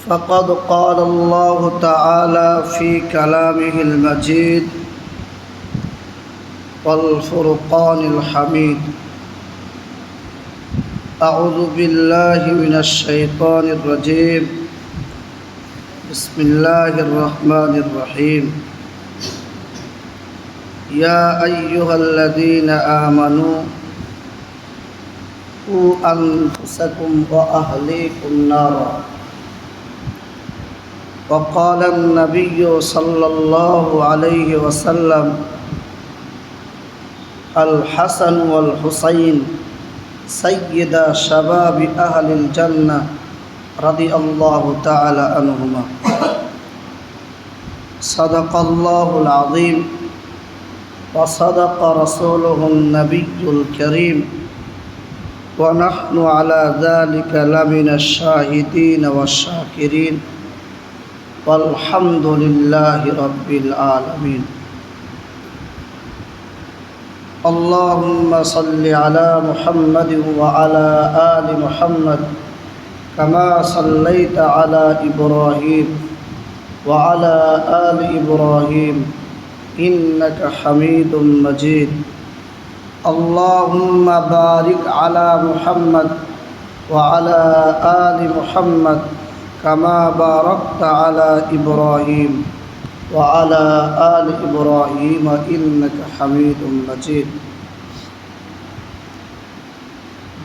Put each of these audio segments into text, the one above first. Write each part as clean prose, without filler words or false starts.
فقد قال الله تعالى في كلامه المجيد والفرقان الحميد. أعوذ بالله من الشيطان الرجيم. بسم الله الرحمن الرحيم. يا أيها الذين آمنوا قوا أنفسكم وأهليكم نارا. وقال النبي صلى الله عليه وسلم الحسن والحسين سيدا شباب أهل الجنة رضي الله تعالى عنهما. صدق الله العظيم وصدق رسوله النبي الكريم ونحن على ذلك لمن الشاهدين والشاكرين والحمد لله رب العالمين. اللهم صل على محمد وعلى آل محمد كما صليت على إبراهيم وعلى آل إبراهيم إنك حميد مجيد. اللهم بارك على محمد وعلى آل محمد كما باركت على إبراهيم وعلى آل إبراهيم إنك حميد مجيد.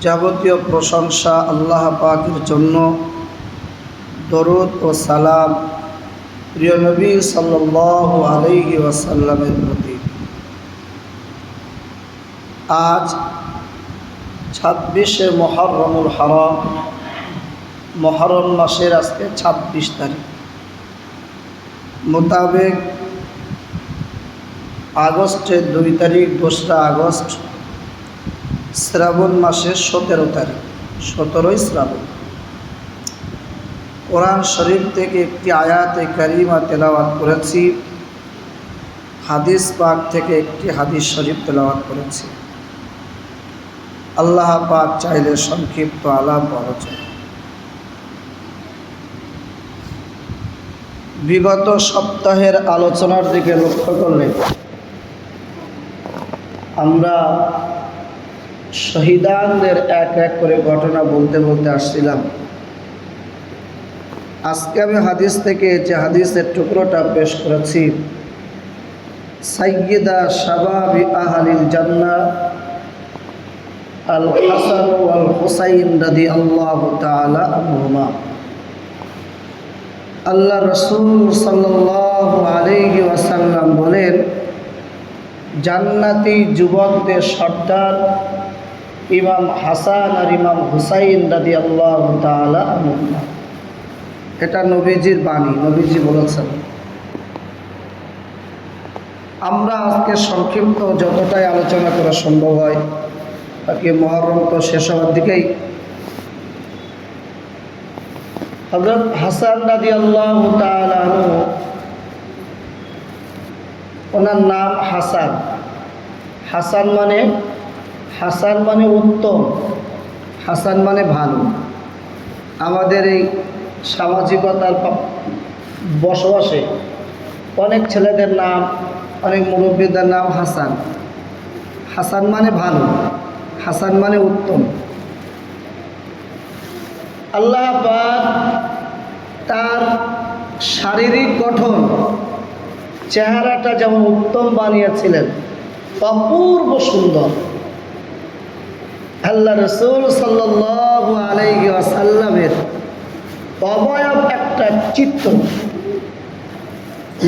যাবতীয় প্রশংসা আল্লাহ পাকের জন্য, দরুদ ও সালাম প্রিয় নবী সাল্লাল্লাহু আলাইহি ওয়াসাল্লামের প্রতি। আজ 26শে মুহররমুল হারাম, মুহররম মাসের আজকে 26 তারিখ মোতাবেক আগস্টের 2 তারিখ 2রা আগস্ট, শ্রাবণ মাসের 17 তারিখ, 17ই শ্রাবণ। কোরআন শরীফ থেকে একটি আয়াতে কারিমা তেলাওয়াত করেছি, হাদিস পাক থেকে একটি হাদিস শরীফ তেলাওয়াত করেছি। আল্লাহ পাক চাইলে সংক্ষিপ্ত আলাপ আলোচনা। বিগত সপ্তাহের আলোচনার দিকে লক্ষ্য করলে আমরা শহীদানদের এক এক করে ঘটনা বলতে বলতে আসছিলাম। আজকে আমি হাদিস থেকে যে হাদিসের টুকরোটা পেশ করেছি, সাইয়্যিদা শাবাবি আহলিল জান্নাহ আল হাসান ওয়াল হুসাইন রাদিয়াল্লাহু তাআলা আনহুমা। আল্লাহ রাসূল সাল্লাল্লাহু আলাইহি ওয়াসাল্লাম বলেন, জান্নাতি যুবকদের সর্দার ইমাম হাসান আর ইমাম হুসাইন রাদিয়াল্লাহু তাআলা আনহুমা। এটা নবীজির বাণী, নবীজি বলেছেন। আমরা আজকে সংক্ষিপ্ত যতটাই আলোচনা করা সম্ভব হয়, বাকি মুহররম তো শেষ হওয়ার দিকেই। হযরত হাসান রাদিয়াল্লাহু তাআলা আনহু, ওনার নাম হাসান। হাসান মানে উত্তম, হাসান মানে ভালো। আমাদের এই সামাজিকতার বসবাসে অনেক ছেলেদের নাম, অনেক মুরব্বীদের নাম হাসান। হাসান মানে ভালো, হাসান মানে উত্তম। আল্লাহ পাক তার শারীরিক গঠন, চেহারাটা যেমন উত্তম বানিয়েছিলেন, অপূর্ব সুন্দর। আল্লাহ রাসূল সাল্লাল্লাহু আলাইহি ওয়াসাল্লামের অবয়ব একটা চিত্র,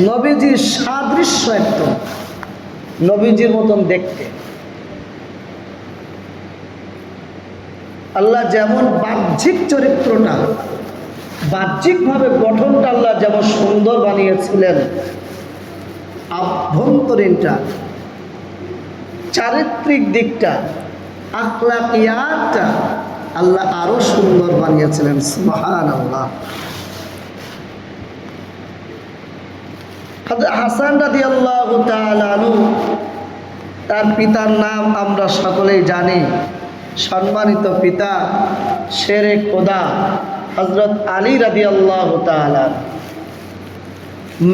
নবীজির সাদৃশ্য, একদম নবীজির মতন দেখতে। আল্লাহ যেমন বাহ্যিক চরিত্রটা, বাহ্যিকভাবে গঠনটা আল্লাহ যেমন সুন্দর বানিয়েছিলেন, আভ্যন্তরীণটা, চারিত্রিক দিকটা, আখলাকিয়াতটা আল্লাহ আরো সুন্দর বানিয়েছিলেন। সুবহানাল্লাহ। হাসান রাদিয়াল্লাহু তাআলা আনহু, তার পিতার নাম আমরা সকলেই জানি, সম্মানিত পিতা শেরে খোদা হযরত আলী রাদিয়াল্লাহু তাআলা,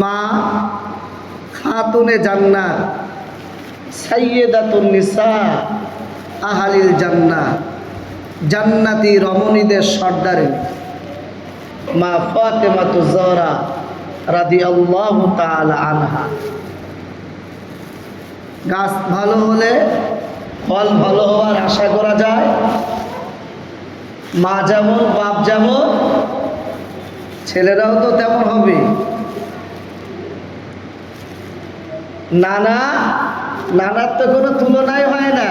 মা খাতুনে জান্নাত, সাইয়্যিদাতুন নিসা আহলিল জান্নাহ, জান্নাতি রমণীদের সর্দারে মা ফাতেমাতু জহরা রাদিয়াল্লাহু তাআলা আনহা। গাছ ভালো হলে ফল ভালো হওয়ার আশা করা যায়। মা যেমন বাপ যেমন, ছেলেরাও তো তেমন হবে। নানার তো কোনো তুলনাই হয় না।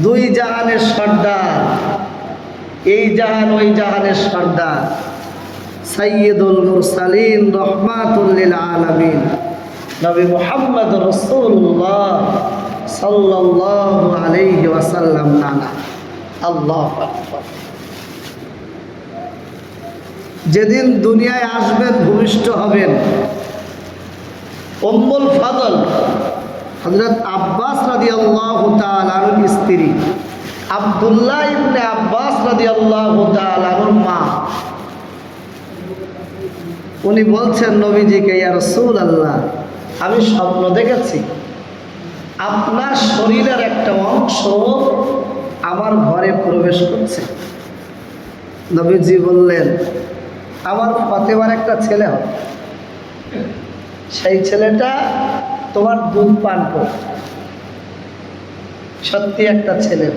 দুই জাহানের সর্দার, এই জাহান ওই জাহানের সর্দার, সাইয়্যিদুল মুরসালিন রহমাতুল লিল আলামিন নবী মুহাম্মদ রাসূলুল্লাহ সাল্লাল্লাহু আলাইহি ওয়াসাল্লাম নানা। আল্লাহু আকবার। যেদিন দুনিয়ায় আসবেন, ভূমিষ্ঠ হবেন, উম্মুল ফাদল হযরত আব্বাস রাদিয়াল্লাহু তাআলা আনহুর স্ত্রী, আব্দুল্লাহ ইবনে আব্বাস রাদিয়াল্লাহু তাআলা আনহুর মা, উনি বলছেন নবীজিকে, ইয়া রাসূলুল্লাহ, আমি স্বপ্ন দেখেছি আপনার শরীরের একটা অংশ আমার ঘরে প্রবেশ করছে। নবীজি বললেন, আমার ফাতেমার একটা ছেলে হবে, সেই ছেলেটা তোমার দুধ পান করবে। সত্যি একটা ছেলে।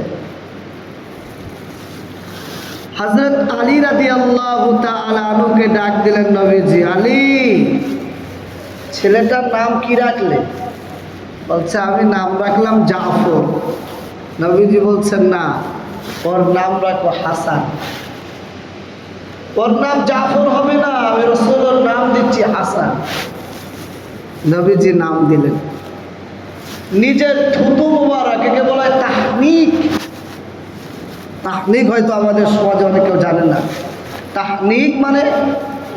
হযরত আলী রাদিয়াল্লাহু তাআলা আনহুকে ডাক দিলেন নবীজি, আলী, ছেলেটার নাম কি রাখলে? বলছে, আমি নাম রাখলাম জাফর। নবীজি বলছেন, না, ওর নাম রাখো হাসান। ওর নাম জাফর হবে না, আমি রাসূলের নাম দিচ্ছি হাসান। নবীজি নাম দিলেন। নিজের থুতু মোবারক, একে বলা হয় তাহনিক। তাহনিক হয়তো আমাদের সমাজে অনেকেও জানে না। তাহনিক মানে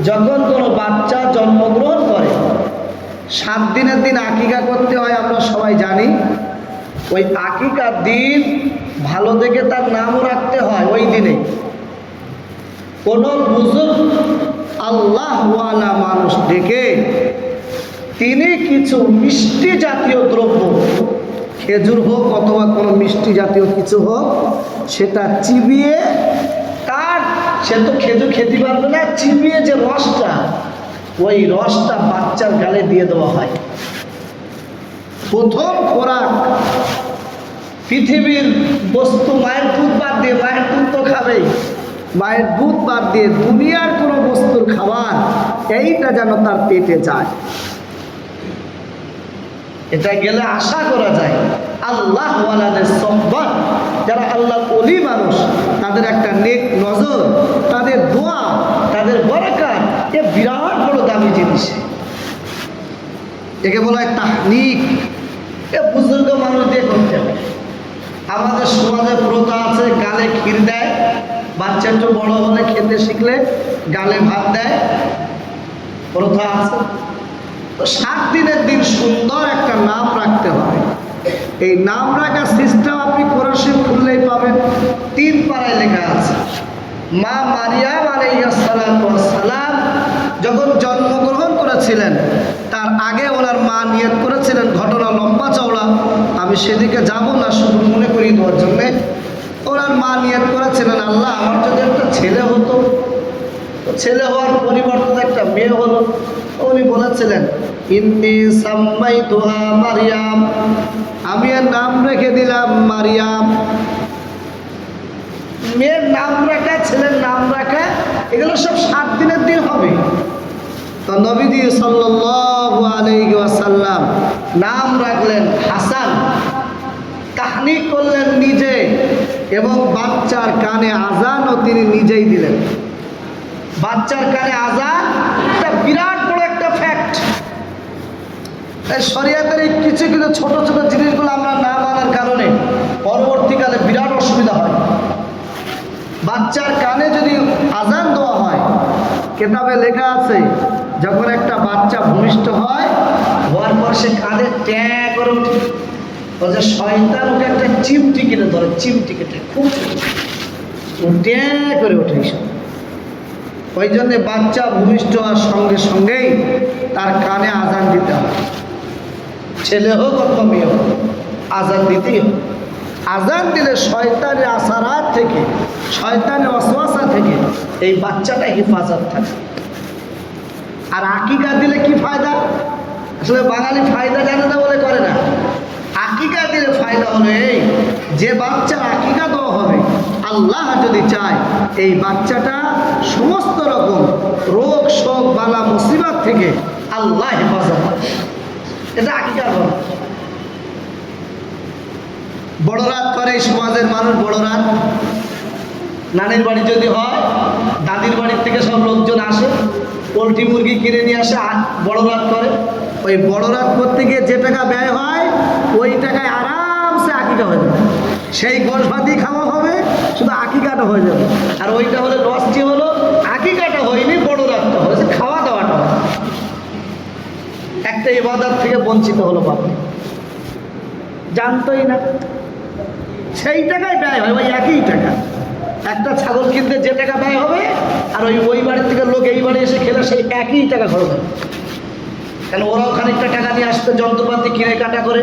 যখন কোনো বাচ্চা জন্মগ্রহণ করে, 7 দিনের দিন আকিকা করতে হয়, আমরা সবাই জানি। ওই আকিকার দিন ভালো দেখে তার নামও রাখতে হয়। ওই দিনে কোনো বুজুর্গ আল্লাহওয়ালা মানুষ ডেকে তিনি কিছু মিষ্টি জাতীয় দ্রব্য, খেজুর হোক অথবা কোনো মিষ্টি জাতীয় কিছু হোক, সেটা চিবিয়ে, তার, সে তো খেজুর খেতে পারবে না, চিবিয়ে যে রসটা, ওই রসটা বাচ্চার গালে দিয়ে দেওয়া হয়। প্রথম খোরাক পৃথিবীর বস্তু, মায়ের দুধ বাদ দিয়ে, মায়ের দুধ তো খাবেই, মায়ের দুধ বাদ দিয়ে দুনিয়ার কোনো বস্তুর খাবার, এইটা যেন তার পেটে যায়। এটা গেলে আশা করা যায় আল্লাহ ওয়ালাদের সোহবত, যারা আল্লাহ ওলি মানুষ, তাদের একটা নেক নজর, তাদের দোয়া, তাদের বরকত, এ বিরাট বড় দামি জিনিস। একে বলা হয় তাহনিক। এ বুজুর্গ মানুষ দিয়ে করতে হবে। আমাদের সমাজে প্রথা আছে, গালে ক্ষীর দেয়, বাচ্চা একটু বড় হলে, খেতে শিখলে গালে ভাত দেয়, প্রথা আছে। 7 দিনের দিন সুন্দর একটা নাম রাখতে হবে। এই নাম রাখার সিস্টেম আপনি কোরআন শরীফ খুললেই পাবেন। 3 পারায় লেখা আছে। মা মারিয়াম আলাইহিস সালাম যখন জন্মগ্রহণ করেছিলেন, তার আগে ওনার মা নিয়ত করেছিলেন, ঘটনা লম্বা চওড়া, আমি সেদিকে যাব না, শুধু মনে করিয়ে দেওয়ার জন্যে। ওনার মা নিয়ত করেছিলেন, আল্লাহ, আমার যদি একটা ছেলে হতো। ছেলে হওয়ার পরিবর্তে একটা মেয়ে হলো। উনি বলেছিলেন, ইন্নী সাম্মাইতুহা মারিয়াম, আমি এর নাম রেখে দিলাম মারিয়াম। মেয়ের নাম রাখা, ছেলের নাম রাখা, এগুলো সব 7 দিনের দিন হবে। তো নবীজি সাল্লাল্লাহু আলাইহি ওয়াসাল্লাম নাম রাখলেন হাসান, তাহনিক করলেন নিজে, এবং বাচ্চার কানে আজানও তিনি নিজেই দিলেন। বাচ্চার কানে আজান, এটা বিরাট বড় একটা ফ্যাক্ট। শরিয়াতের এই কিছু কিছু ছোট ছোট জিনিসগুলো আমরা না মানার কারণে পরবর্তীকালে বিরাট অসুবিধা হয়। বাচ্চার কানে যদি আজান দেওয়া হয়, কেতাবে লেখা আছে, যখন একটা বাচ্চা ভূমিষ্ঠ হয়, হওয়ার পর সে কাঁধে ট্যাঁ করে উঠে, বলছে শয়তান ওকে একটা চিমটি কেটে ধরে, চিমটি কেটে খুব উঠে করে ওঠে এইসব। ওই জন্যে বাচ্চা ভূমিষ্ঠ হওয়ার সঙ্গে সঙ্গেই তার কানে আজান দিতে হবে, ছেলে হোক অথবা মেয়ে হোক, আজান দিতেই হবে। আজান দিলে শয়তানের আসারাত থেকে, শয়তানের ওয়াসওয়াসা থেকে এই বাচ্চাটা হেফাজত থাকে। আর আকিকা দিলে কি ফায়দা? আসলে বাঙালি ফায়দা জানে না বলে করে না। আকিকা দিলে ফায়দা হলো এই, যে বাচ্চার আকিকা দেওয়া হবে, আল্লাহ যদি চায় এই বাচ্চাটা সমস্ত রকম রোগ শোক বালা মুসিবত থেকে আল্লাহ হেফাজত করে। এটা আকিকার বড়। বড় রাত করে এই সমাজের মানুষ, বড় রাত। নানির বাড়ি যদি হয়, দাদির বাড়ির থেকে সব লোকজন আসে, পোলট্রি মুরগি কিনে নিয়ে আসে, বড় রাত করে। ওই বড় রাত করতে গিয়ে যে টাকা ব্যয় হয়, ওই টাকায় আরামসে আকিকা হয়ে যাবে। সেই গোশ ভাতই খাওয়া হবে, শুধু আকিকাটা হয়ে যাবে। আর ওইটা হলে লসটি হলো, আকিকাটা হয়নি, বড় রাতটা হয়েছে, খাওয়া দাওয়াটা হয়। একটা ইবাদত থেকে বঞ্চিত হলো বাবা, জানতোই না। সেই টাকায় ব্যয় হয়, ওই একই টাকা। একটা ছাগল কিনতে যে টাকা ব্যয় হবে, আর ওই বাড়ির থেকে লোক এই বাড়ি এসে খেলে সেই একই টাকা খরচ হবে। কেন ওরাও খানিকটা টাকা নিয়ে আসতে যন্ত্রপাতি কিনে কাটা করে।